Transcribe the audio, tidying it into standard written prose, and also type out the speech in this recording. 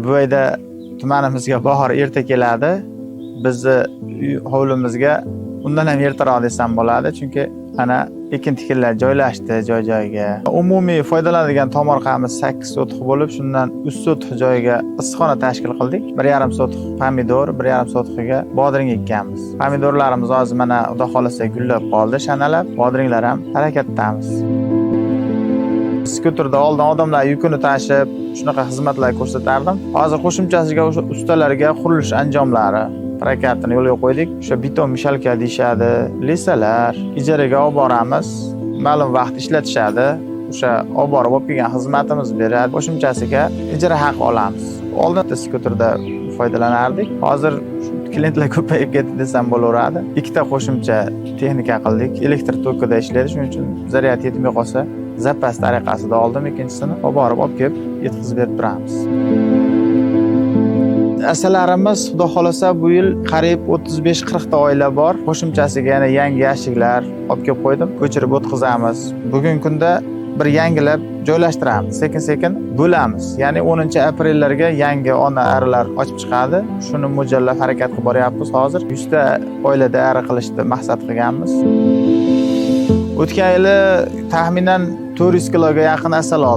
Bu oyda tumanimizga bahor erta keladi. Bizni hovlimizga undan ham ertaroq desam bo'ladi, chunki ana ekin-tikinlar joylashdi joy-joyiga. Umumiy foydalanadigan tomorqamiz 8 sotix bo'lib, shundan 3 sotix joyiga issiqxona tashkil qildik. 1,5 sotix pomidor, 1,5 sotixiga bodring ekkanmiz. Pomidorlarimiz hozir mana Xudo xolasa gullab qoldi, shanalab. Bodringlar ham harakatdamiz. Skuterda oldin odamlar yukini tashib, shunaqa xizmatlar ko'rsatardim. Hozir qo'shimchasiga o'sha ustalarga qurilish anjomlari harakatini yo'lga qo'ydik. O'sha beton mishalka deyshadi, lisalar ijaraga olib boramiz. Ma'lum vaqt ishlatishadi. O'sha olib borib kelgan xizmatimiz beradi. Qo'shimchasiga ijara haq olamiz. Oldin skuterda foydalanardik. Hozir klientlar ko'payib ketdi desam bo'laveradi. Ikkita qo'shimcha texnika qildik. Elektr tokida ishlaydi, shuning uchun zaryad yetmay qolsa, zapas tariqasida oldim, ikkinchisini olib borib kelib yetkazib berib turamiz. Asalarimiz Xudo xolasa bu yil qariyb 35-40 ta oila bor. Qo'shimchasiga yana yangi yashiklar olib kelib qo'ydim. Ko'chirib o'tkazamiz. Bugungi kunda bir yangilab joylashtiramiz. Sekin-sekin bo'lamiz. Ya'ni 10-aprellarga yangi ona arilar ochib chiqadi. Shuni mo'ljallab harakat qilib boryapmiz hozir. 100 ta oilada ari qilishni maqsad qilganmiz. O'tgan yili taxminan 400 kiloga yaqin asal oldik.